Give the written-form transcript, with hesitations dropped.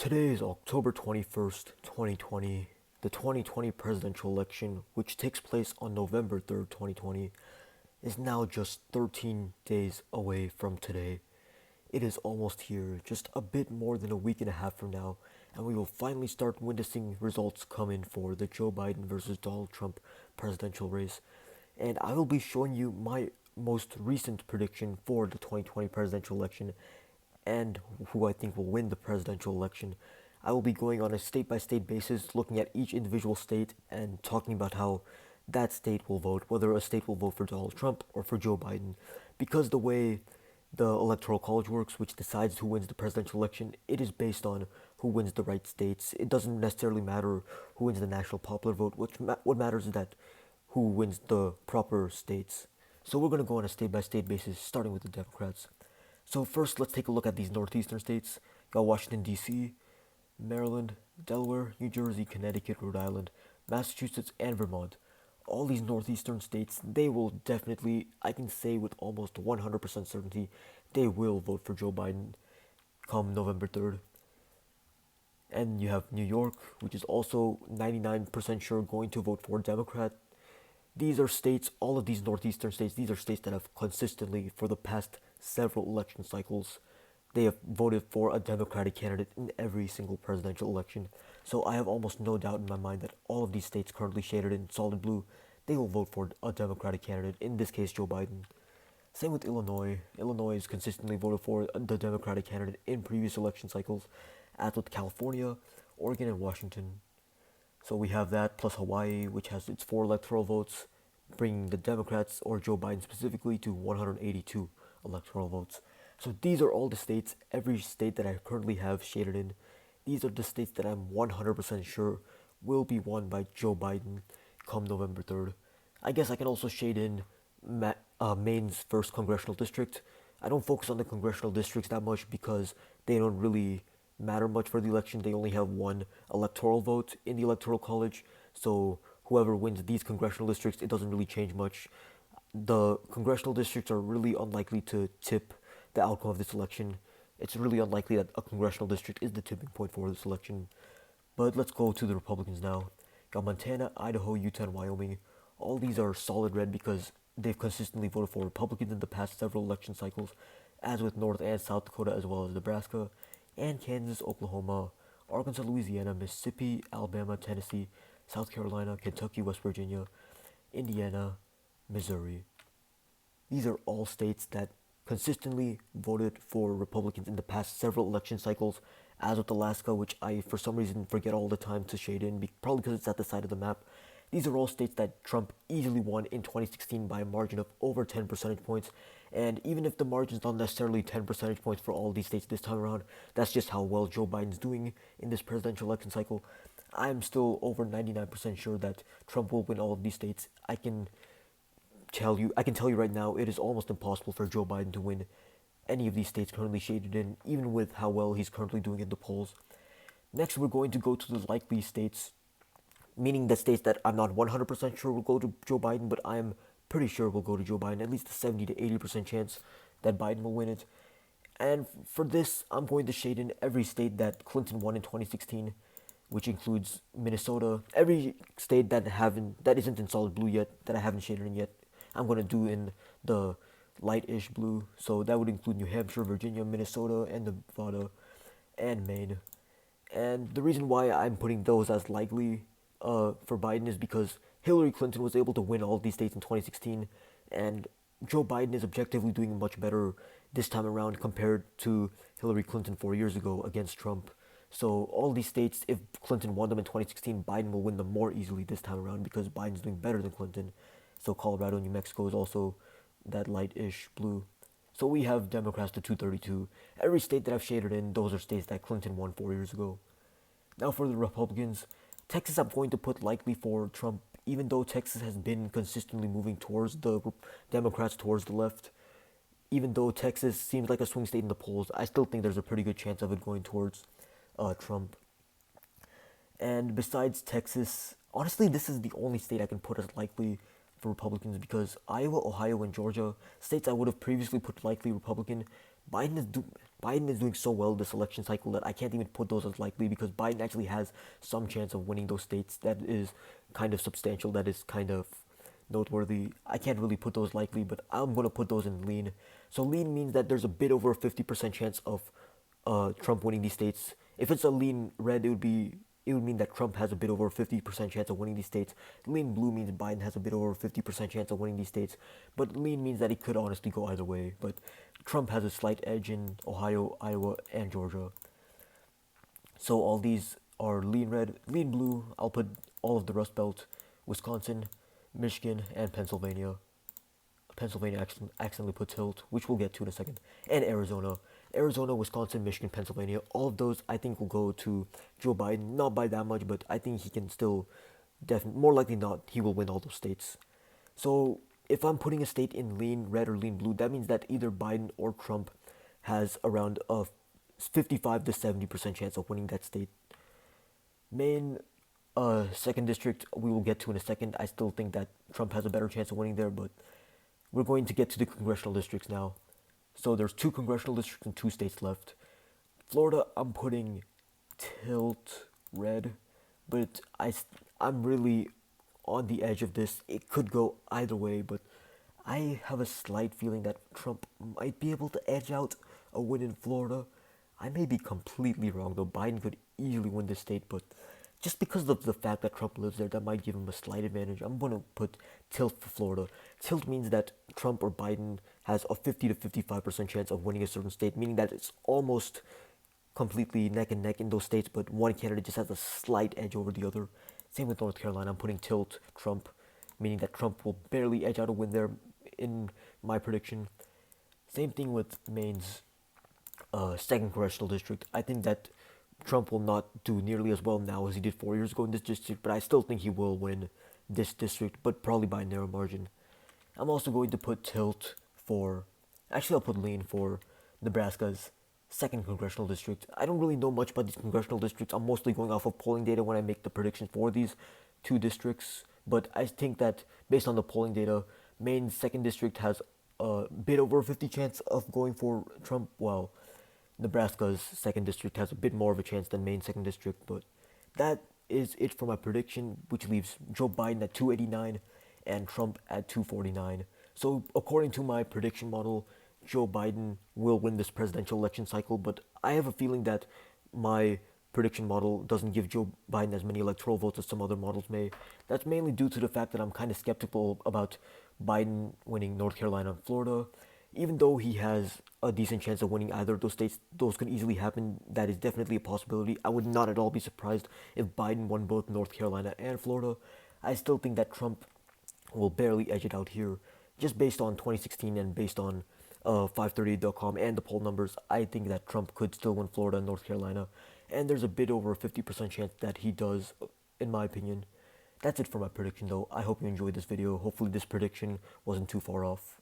Today is October 21st, 2020. The 2020 presidential election, which takes place on November 3rd, 2020, is now just 13 days away from today. It is almost here, just a bit more than a week and a half from now, and we will finally start witnessing results come in for the Joe Biden versus Donald Trump presidential race. And I will be showing you my most recent prediction for the 2020 presidential election and who I think will win the presidential election. I will be going on a state by state basis, looking at each individual state and talking about how that state will vote, whether a state will vote for Donald Trump or for Joe Biden. Because the way the Electoral College works, which decides who wins the presidential election, it is based on who wins the right states. It doesn't necessarily matter who wins the national popular vote. What matters is that who wins the proper states. So we're going to go on a state by state basis, starting with the Democrats. So first, let's take a look at these northeastern states. Got Washington, D.C., Maryland, Delaware, New Jersey, Connecticut, Rhode Island, Massachusetts, and Vermont. All these northeastern states, they will definitely, I can say with almost 100% certainty, they will vote for Joe Biden come November 3rd. And you have New York, which is also 99% sure going to vote for Democrat. These are states, all of these northeastern states, these are states that have consistently, for the past several election cycles, they have voted for a Democratic candidate in every single presidential election. So I have almost no doubt in my mind that all of these states currently shaded in solid blue, they will vote for a Democratic candidate, in this case Joe Biden. Same with Illinois. Illinois has consistently voted for the Democratic candidate in previous election cycles, as with California, Oregon, and Washington. So we have that, plus Hawaii, which has its 4 electoral votes, bringing the Democrats, or Joe Biden specifically, to 182 electoral votes. So these are all the states, every state that I currently have shaded in. These are the states that I'm 100% sure will be won by Joe Biden come November 3rd. I guess I can also shade in Maine's 1st congressional district. I don't focus on the congressional districts that much because they don't really matter much for the election. They only have 1 electoral vote in the Electoral College, so whoever wins these congressional districts, it doesn't really change much. The congressional districts are really unlikely to tip the outcome of this election. It's really unlikely that a congressional district is the tipping point for this election. But let's go to the Republicans now. Got Montana, Idaho, Utah, and Wyoming. All these are solid red because they've consistently voted for Republicans in the past several election cycles, as with North and South Dakota, as well as Nebraska, and Kansas, Oklahoma, Arkansas, Louisiana, Mississippi, Alabama, Tennessee, South Carolina, Kentucky, West Virginia, Indiana, Missouri. These are all states that consistently voted for Republicans in the past several election cycles, as with Alaska, which I for some reason forget all the time to shade in, probably because it's at the side of the map. These are all states that Trump easily won in 2016 by a margin of over 10 percentage points. And even if the margin is not necessarily 10 percentage points for all these states this time around, that's just how well Joe Biden's doing in this presidential election cycle. I'm still over 99% sure that Trump will win all of these states. I can tell you right now, it is almost impossible for Joe Biden to win any of these states currently shaded in, even with how well he's currently doing in the polls. Next, we're going to go to the likely states, meaning the states that I'm not 100% sure will go to Joe Biden, but I'm pretty sure will go to Joe Biden, at least a 70 to 80% chance that Biden will win it. And for this, I'm going to shade in every state that Clinton won in 2016, which includes Minnesota, every state that isn't in solid blue yet, that I haven't shaded in yet. I'm going to do in the light-ish blue, so that would include New Hampshire, Virginia, Minnesota, and Nevada, and Maine. And the reason why I'm putting those as likely for Biden is because Hillary Clinton was able to win all of these states in 2016, and Joe Biden is objectively doing much better this time around compared to Hillary Clinton 4 years ago against Trump. So all these states, if Clinton won them in 2016, Biden will win them more easily this time around because Biden's doing better than Clinton. So Colorado and New Mexico is also that light-ish blue. So we have Democrats to 232. Every state that I've shaded in, those are states that Clinton won 4 years ago. Now for the Republicans, Texas I'm going to put likely for Trump, even though Texas has been consistently moving towards the Democrats, towards the left. Even though Texas seems like a swing state in the polls, I still think there's a pretty good chance of it going towards Trump. And besides Texas, honestly, this is the only state I can put as likely for Republicans because Iowa, Ohio, and Georgia, states I would have previously put likely Republican, Biden is doing so well this election cycle that I can't even put those as likely, because Biden actually has some chance of winning those states that is kind of substantial, that is kind of noteworthy. I can't really put those likely, but I'm going to put those in lean. So lean means that there's a bit over a 50% chance of Trump winning these states. If it's a lean red, it would mean that Trump has a bit over a 50% chance of winning these states. Lean blue means Biden has a bit over a 50% chance of winning these states. But lean means that it could honestly go either way. But Trump has a slight edge in Ohio, Iowa, and Georgia. So all these are lean red. Lean blue, I'll put all of the Rust Belt, Wisconsin, Michigan, and Pennsylvania. Pennsylvania accidentally put tilt, which we'll get to in a second, and Arizona. Arizona, Wisconsin, Michigan, Pennsylvania, all of those I think will go to Joe Biden, not by that much, but I think he can still, more likely not, he will win all those states. So if I'm putting a state in lean red or lean blue, that means that either Biden or Trump has around a 55 to 70% chance of winning that state. Maine, second district, we will get to in a second. I still think that Trump has a better chance of winning there, but we're going to get to the congressional districts now. So there's 2 congressional districts and 2 states left. Florida, I'm putting tilt red, but I'm really on the edge of this. It could go either way, but I have a slight feeling that Trump might be able to edge out a win in Florida. I may be completely wrong, though. Biden could easily win this state, but just because of the fact that Trump lives there, that might give him a slight advantage. I'm going to put tilt for Florida. Tilt means that Trump or Biden has a 50 to 55% chance of winning a certain state, meaning that it's almost completely neck and neck in those states, but one candidate just has a slight edge over the other. Same with North Carolina. I'm putting tilt Trump, meaning that Trump will barely edge out a win there in my prediction. Same thing with Maine's second congressional district. I think that Trump will not do nearly as well now as he did 4 years ago in this district, but I still think he will win this district, but probably by a narrow margin. I'm also going to put tilt for, actually I'll put lean for Nebraska's second congressional district. I don't really know much about these congressional districts. I'm mostly going off of polling data when I make the predictions for these 2 districts, but I think that based on the polling data, Maine's second district has a bit over a 50 chance of going for Trump, while Nebraska's second district has a bit more of a chance than Maine's second district. But that is it for my prediction, which leaves Joe Biden at 289 and Trump at 249. So according to my prediction model, Joe Biden will win this presidential election cycle, but I have a feeling that my prediction model doesn't give Joe Biden as many electoral votes as some other models may. That's mainly due to the fact that I'm kind of skeptical about Biden winning North Carolina and Florida. Even though he has a decent chance of winning either of those states, those could easily happen. That is definitely a possibility. I would not at all be surprised if Biden won both North Carolina and Florida. I still think that Trump will barely edge it out here. Just based on 2016 and based on 538.com and the poll numbers, I think that Trump could still win Florida and North Carolina. And there's a bit over a 50% chance that he does, in my opinion. That's it for my prediction, though. I hope you enjoyed this video. Hopefully this prediction wasn't too far off.